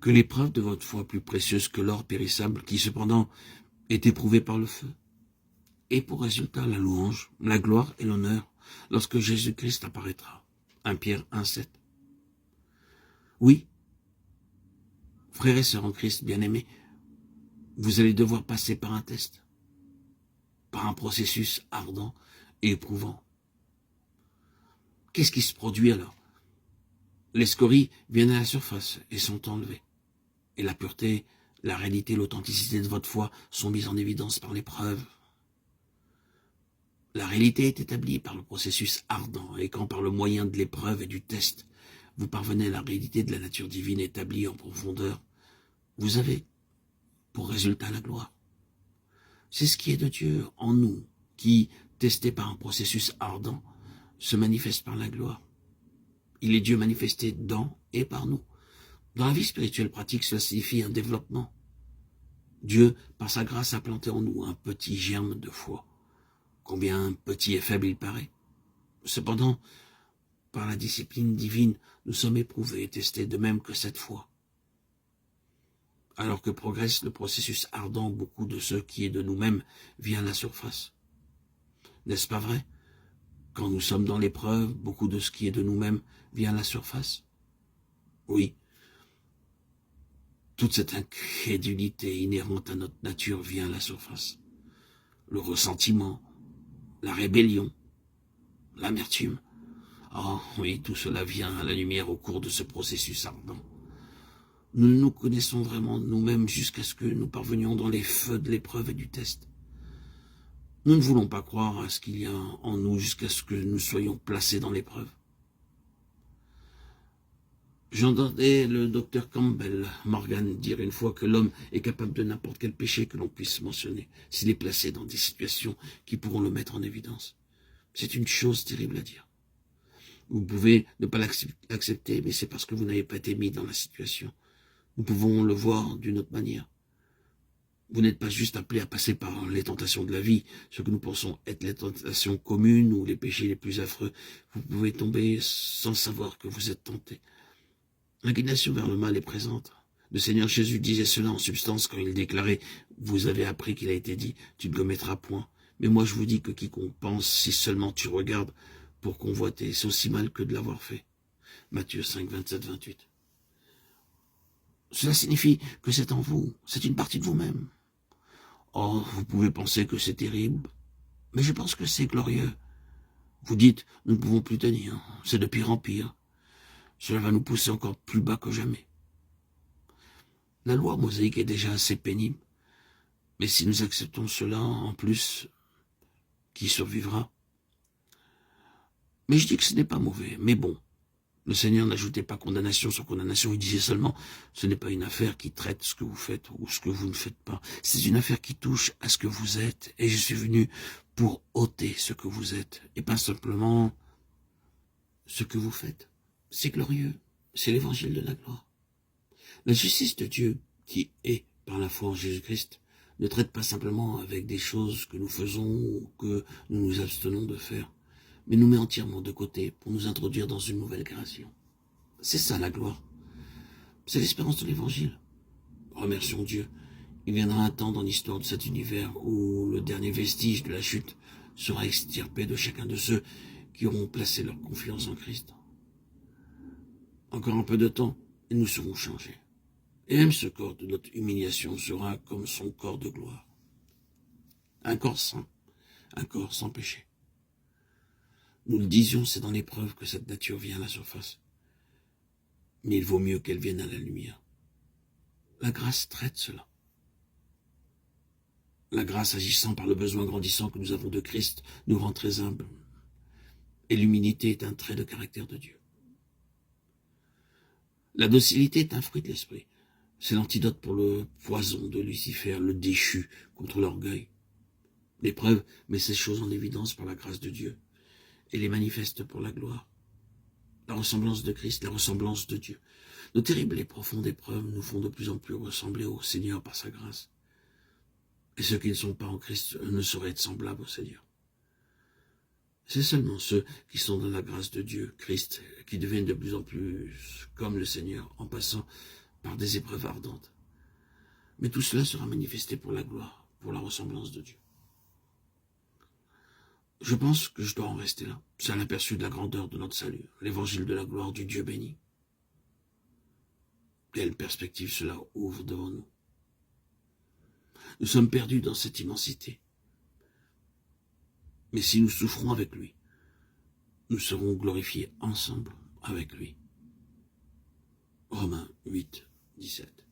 que l'épreuve de votre foi plus précieuse que l'or périssable, qui cependant est éprouvé par le feu, et pour résultat la louange, la gloire et l'honneur lorsque Jésus-Christ apparaîtra. 1 Pierre 1,7. Oui, frères et sœurs en Christ bien-aimés, vous allez devoir passer par un test, par un processus ardent et éprouvant. Qu'est-ce qui se produit alors? Les scories viennent à la surface et sont enlevées. Et la pureté, la réalité, l'authenticité de votre foi sont mises en évidence par l'épreuve. La réalité est établie par le processus ardent, et quand par le moyen de l'épreuve et du test, vous parvenez à la réalité de la nature divine établie en profondeur, vous avez pour résultat la gloire. C'est ce qui est de Dieu en nous, qui, testé par un processus ardent, se manifeste par la gloire. Il est Dieu manifesté dans et par nous. Dans la vie spirituelle pratique, cela signifie un développement. Dieu, par sa grâce, a planté en nous un petit germe de foi. Combien petit et faible il paraît. Cependant, par la discipline divine, nous sommes éprouvés et testés de même que cette foi. Alors que progresse le processus ardent, beaucoup de ce qui est de nous-mêmes vient à la surface. N'est-ce pas vrai? Quand nous sommes dans l'épreuve, beaucoup de ce qui est de nous-mêmes vient à la surface. Oui. Toute cette incrédulité inhérente à notre nature vient à la surface. Le ressentiment, la rébellion, l'amertume. Oh oui, tout cela vient à la lumière au cours de ce processus ardent. Nous nous connaissons vraiment nous-mêmes jusqu'à ce que nous parvenions dans les feux de l'épreuve et du test. Nous ne voulons pas croire à ce qu'il y a en nous jusqu'à ce que nous soyons placés dans l'épreuve. J'entendais le docteur Campbell Morgan dire une fois que l'homme est capable de n'importe quel péché que l'on puisse mentionner, s'il est placé dans des situations qui pourront le mettre en évidence. C'est une chose terrible à dire. Vous pouvez ne pas l'accepter, mais c'est parce que vous n'avez pas été mis dans la situation. Nous pouvons le voir d'une autre manière. Vous n'êtes pas juste appelé à passer par les tentations de la vie, ce que nous pensons être les tentations communes ou les péchés les plus affreux. Vous pouvez tomber sans savoir que vous êtes tenté. L'inclination vers le mal est présente. Le Seigneur Jésus disait cela en substance quand il déclarait « Vous avez appris qu'il a été dit, tu ne commettras point. Mais moi je vous dis que quiconque pense, si seulement tu regardes pour convoiter, c'est aussi mal que de l'avoir fait. » Matthieu 5, 27, 28. Cela signifie que c'est en vous, c'est une partie de vous-même. Oh, vous pouvez penser que c'est terrible, mais je pense que c'est glorieux. Vous dites, nous ne pouvons plus tenir, c'est de pire en pire. Cela va nous pousser encore plus bas que jamais. La loi mosaïque est déjà assez pénible, mais si nous acceptons cela, en plus, qui survivra? Mais je dis que ce n'est pas mauvais, mais bon. Le Seigneur n'ajoutait pas condamnation sur condamnation, il disait seulement, ce n'est pas une affaire qui traite ce que vous faites ou ce que vous ne faites pas. C'est une affaire qui touche à ce que vous êtes, et je suis venu pour ôter ce que vous êtes, et pas simplement ce que vous faites. C'est glorieux, c'est l'évangile de la gloire. La justice de Dieu, qui est par la foi en Jésus-Christ, ne traite pas simplement avec des choses que nous faisons ou que nous nous abstenons de faire, mais nous met entièrement de côté pour nous introduire dans une nouvelle création. C'est ça la gloire. C'est l'espérance de l'évangile. Remercions Dieu. Il viendra un temps dans l'histoire de cet univers où le dernier vestige de la chute sera extirpé de chacun de ceux qui auront placé leur confiance en Christ. Encore un peu de temps, et nous serons changés. Et même ce corps de notre humiliation sera comme son corps de gloire. Un corps saint, un corps sans péché. Nous le disions, c'est dans l'épreuve que cette nature vient à la surface. Mais il vaut mieux qu'elle vienne à la lumière. La grâce traite cela. La grâce agissant par le besoin grandissant que nous avons de Christ nous rend très humbles. Et l'humilité est un trait de caractère de Dieu. La docilité est un fruit de l'esprit. C'est l'antidote pour le poison de Lucifer, le déchu contre l'orgueil. L'épreuve met ces choses en évidence par la grâce de Dieu et les manifeste pour la gloire. La ressemblance de Christ, la ressemblance de Dieu. Nos terribles et profondes épreuves nous font de plus en plus ressembler au Seigneur par sa grâce. Et ceux qui ne sont pas en Christ ne sauraient être semblables au Seigneur. C'est seulement ceux qui sont dans la grâce de Dieu, Christ, qui deviennent de plus en plus comme le Seigneur, en passant par des épreuves ardentes. Mais tout cela sera manifesté pour la gloire, pour la ressemblance de Dieu. Je pense que je dois en rester là. C'est à l'aperçu de la grandeur de notre salut, l'évangile de la gloire du Dieu béni. Quelle perspective cela ouvre devant nous. Nous sommes perdus dans cette immensité. Mais si nous souffrons avec lui, nous serons glorifiés ensemble avec lui. Romains 8, 17.